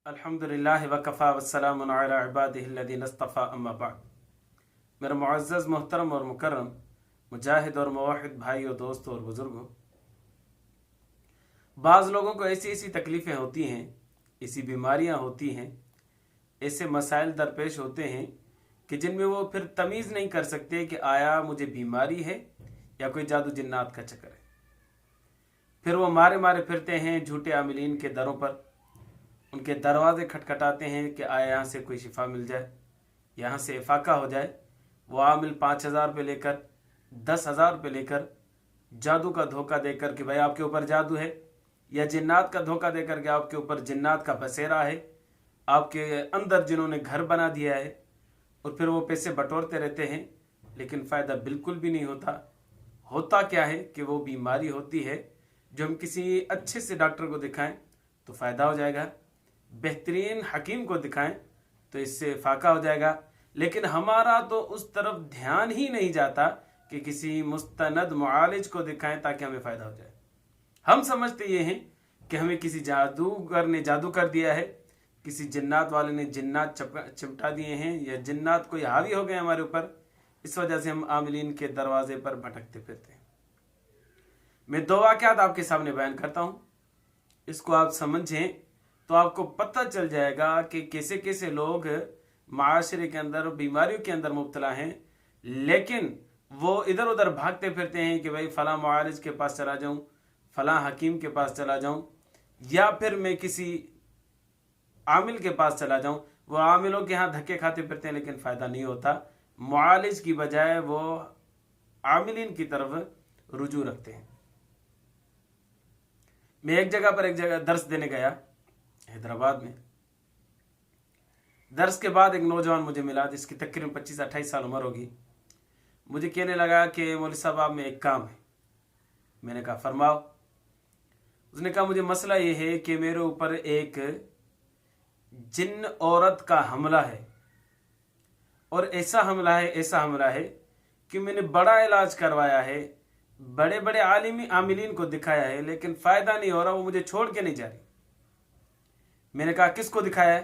अल्हम्दुलिल्लाह वकफ़ा वस्सलामुन अला इबादिहिल्लज़ीना इस्तफ़ा अम्मा बाद। मेरा मुअज़्ज़ज़ मोहतरम और मुकर्रम मुजाहिद और मुवहिद भाइयों, दोस्तों और बुज़ुर्गों, बाज़ लोगों को ऐसी ऐसी तकलीफ़ें होती हैं, ऐसी बीमारियां होती हैं, ऐसे मसाइल दरपेश होते हैं कि जिनमें वो फिर तमीज़ नहीं कर सकते कि आया मुझे बीमारी है या कोई जादू जिन्नात का चक्कर है। फिर वो मारे मारे फिरते हैं झूठे आमिलीन के दरों पर, उनके दरवाजे खटखटाते हैं कि आया यहाँ से कोई शिफा मिल जाए, यहाँ से इफाका हो जाए। वो आमिल 5,000 रुपये लेकर, 10,000 रुपये लेकर जादू का धोखा देकर कि भाई आपके ऊपर जादू है, या जिन्नात का धोखा देकर कि आपके ऊपर जिन्नात का बसेरा है, आपके अंदर जिन्होंने घर बना दिया है, और फिर वो पैसे बटोरते रहते हैं, लेकिन फ़ायदा बिल्कुल भी नहीं होता। होता क्या है कि वो बीमारी होती है जो हम किसी अच्छे से डॉक्टर को दिखाएं तो फ़ायदा हो जाएगा, बेहतरीन हकीम को दिखाएं तो इससे फाका हो जाएगा, लेकिन हमारा तो उस तरफ ध्यान ही नहीं जाता कि किसी मुस्तनद मुआलिज को दिखाएं ताकि हमें फ़ायदा हो जाए। हम समझते ये हैं कि हमें किसी जादूगर ने जादू कर दिया है, किसी जिन्नात वाले ने जिन्नात चिमटा दिए हैं, या जिन्नात कोई हावी हो गए हमारे ऊपर, इस वजह से हम आमिलीन के दरवाजे पर भटकते फिरते हैं। मैं दो वाक़यात आपके सामने बयान करता हूँ, इसको आप समझें तो आपको पता चल जाएगा कि कैसे कैसे लोग माशरे के अंदर बीमारियों के अंदर मुब्तला हैं, लेकिन वो इधर उधर भागते फिरते हैं कि भाई फलां मुआलिज के पास चला जाऊं, फलां हकीम के पास चला जाऊं, या फिर मैं किसी आमिल के पास चला जाऊं। वो आमिलों के यहाँ धक्के खाते फिरते हैं लेकिन फ़ायदा नहीं होता। मुआलिज की बजाय वो आमिलीन की तरफ रुजू रखते हैं। मैं एक जगह दर्स देने गया हैदराबाद में। दर्स के बाद एक नौजवान मुझे मिला जिसकी तकरीबन 25-28 साल उम्र होगी। मुझे कहने लगा कि मौलवी साहब आप में एक काम है। मैंने कहा फरमाओ। उसने कहा मुझे मसला ये है कि मेरे ऊपर एक जिन्न औरत का हमला है, और ऐसा हमला है कि मैंने बड़ा इलाज करवाया है, बड़े बड़े आमिलीन को दिखाया है, लेकिन फ़ायदा नहीं हो रहा, वो मुझे छोड़ के नहीं जा रही। मैंने कहा किसको दिखाया है?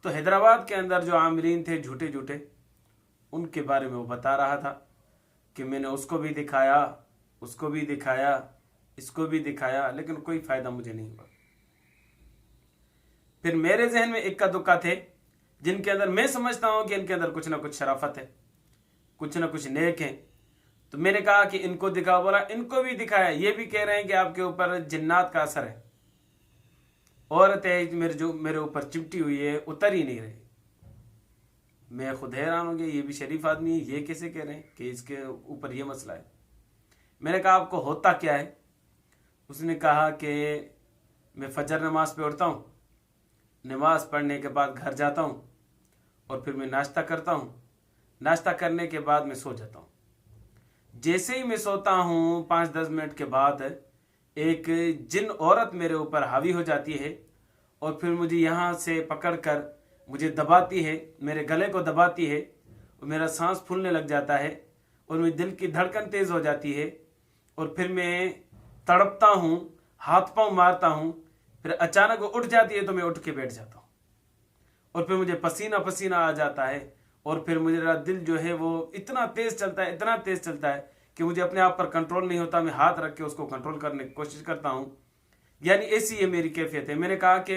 तो हैदराबाद के अंदर जो आमिलीन थे झूठे झूठे, उनके बारे में वो बता रहा था कि मैंने उसको भी दिखाया, उसको भी दिखाया, इसको भी दिखाया, लेकिन कोई फ़ायदा मुझे नहीं हुआ। फिर मेरे जहन में इक्का दुक्का थे जिनके अंदर मैं समझता हूं कि इनके अंदर कुछ ना कुछ शराफत है, कुछ ना कुछ नेक है। तो मैंने कहा कि इनको दिखाओ। बोला इनको भी दिखाया, ये भी कह रहे हैं कि आपके ऊपर जिन्नात का असर है। औरत है मेरे ऊपर चिमटी हुई है, उतर ही नहीं रही। मैं खुद हैरान हो गया, ये भी शरीफ आदमी है, ये कैसे कह रहे हैं कि इसके ऊपर ये मसला है। मैंने कहा आपको होता क्या है? उसने कहा कि मैं फजर नमाज पे उठता हूँ, नमाज पढ़ने के बाद घर जाता हूँ, और फिर मैं नाश्ता करता हूँ, नाश्ता करने के बाद मैं सो जाता हूँ। जैसे ही मैं सोता हूँ 5-10 मिनट के बाद एक जिन औरत मेरे ऊपर हावी हो जाती है, और फिर मुझे यहाँ से पकड़कर मुझे दबाती है, मेरे गले को दबाती है, और मेरा सांस फूलने लग जाता है, और मेरे दिल की धड़कन तेज़ हो जाती है, और फिर मैं तड़पता हूँ, हाथ पांव मारता हूँ, फिर अचानक वो उठ जाती है तो मैं उठ के बैठ जाता हूँ, और फिर मुझे पसीना पसीना आ जाता है, और फिर मेरा दिल जो है वो इतना तेज़ चलता है, इतना तेज़ चलता है कि मुझे अपने आप पर कंट्रोल नहीं होता। मैं हाथ रख के उसको कंट्रोल करने की कोशिश करता हूँ। यानी ऐसी ये मेरी कैफियत है। मैंने कहा कि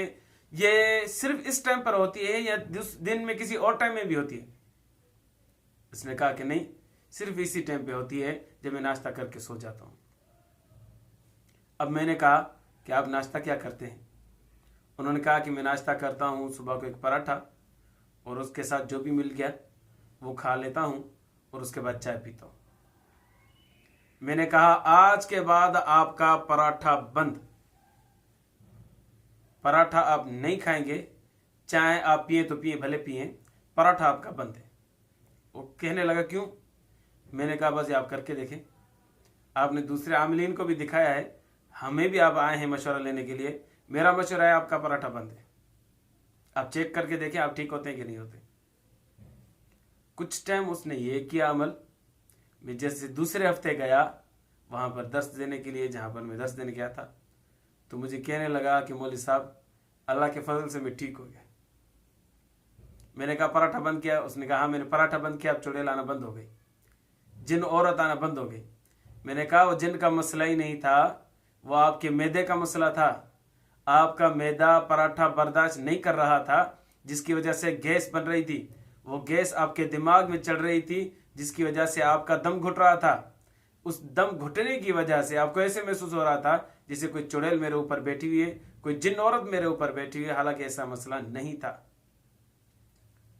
ये सिर्फ इस टाइम पर होती है या दिन में किसी और टाइम में भी होती है? उसने कहा कि नहीं, सिर्फ इसी टाइम पे होती है जब मैं नाश्ता करके सो जाता हूँ। अब मैंने कहा कि आप नाश्ता क्या करते हैं? उन्होंने कहा कि मैं नाश्ता करता हूँ सुबह को एक पराठा, और उसके साथ जो भी मिल गया वो खा लेता हूँ, और उसके बाद चाय पीता हूँ। मैंने कहा आज के बाद आपका पराठा बंद, पराठा आप नहीं खाएंगे, चाय आप पिए तो पिए, भले पिए, पराठा आपका बंद है। वो कहने लगा क्यों? मैंने कहा बस ये आप करके देखें, आपने दूसरे आमिलीन को भी दिखाया है, हमें भी आप आए हैं मशवरा लेने के लिए, मेरा मशवरा है आपका पराठा बंद है, आप चेक करके देखें आप ठीक होते हैं कि नहीं होते। कुछ टाइम उसने ये किया अमल। मैं जैसे दूसरे हफ्ते गया वहाँ पर दर्स देने के लिए, जहाँ पर मैं दर्स देने गया था, तो मुझे कहने लगा कि मौलवी साहब अल्लाह के फजल से मैं ठीक हो गया। मैंने कहा पराठा बंद किया? उसने कहा हाँ मैंने पराठा बंद किया, अब चुड़ैल आना बंद हो गई, जिन औरत आना बंद हो गई। मैंने कहा वो जिन का मसला ही नहीं था, वो आपके मैदे का मसला था। आपका मैदा पराठा बर्दाश्त नहीं कर रहा था, जिसकी वजह से गैस बन रही थी। वो गैस आपके दिमाग में चढ़ रही थी, जिसकी वजह से आपका दम घुट रहा था। उस दम घुटने की वजह से आपको ऐसे महसूस हो रहा था जैसे कोई चुड़ैल मेरे ऊपर बैठी हुई है, कोई जिन औरत मेरे ऊपर बैठी हुई है, हालांकि ऐसा मसला नहीं था।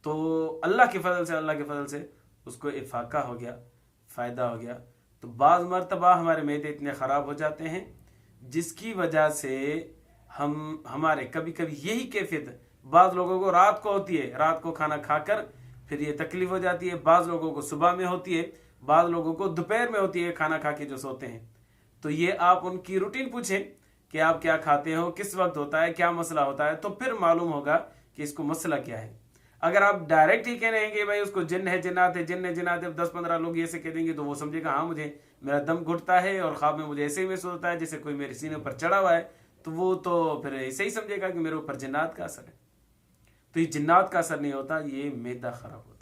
तो अल्लाह के फजल से उसको इफाका हो गया, फ़ायदा हो गया। तो बाज़ मरतबा हमारे मैदे इतने ख़राब हो जाते हैं जिसकी वजह से हमारे कभी कभी यही कैफियत बाज़ लोगों को रात को होती है, रात को खाना खाकर फिर ये तकलीफ हो जाती है। बाज़ लोगों को सुबह में होती है, बाज़ लोगों को दोपहर में होती है, खाना खा के जो सोते हैं। तो ये आप उनकी रूटीन पूछें कि आप क्या खाते हो, किस वक्त होता है, क्या मसला होता है, तो फिर मालूम होगा कि इसको मसला क्या है। अगर आप डायरेक्ट ही कह रहे हैं कि भाई उसको जिन्न है, जिन्नात है, जिन्न है, जिन्नात है, 10-15 लोग ऐसे कह देंगे तो वो समझेगा हाँ मुझे मेरा दम घुटता है और ख्वाब में मुझे ऐसे ही महसूस होता है जैसे कोई मेरे सीने पर चढ़ा हुआ है, तो वो तो फिर ऐसे ही समझेगा कि मेरे ऊपर जिन्नात का असर है। तो ये जिन्नात का असर नहीं होता, ये मैदा खराब होता है।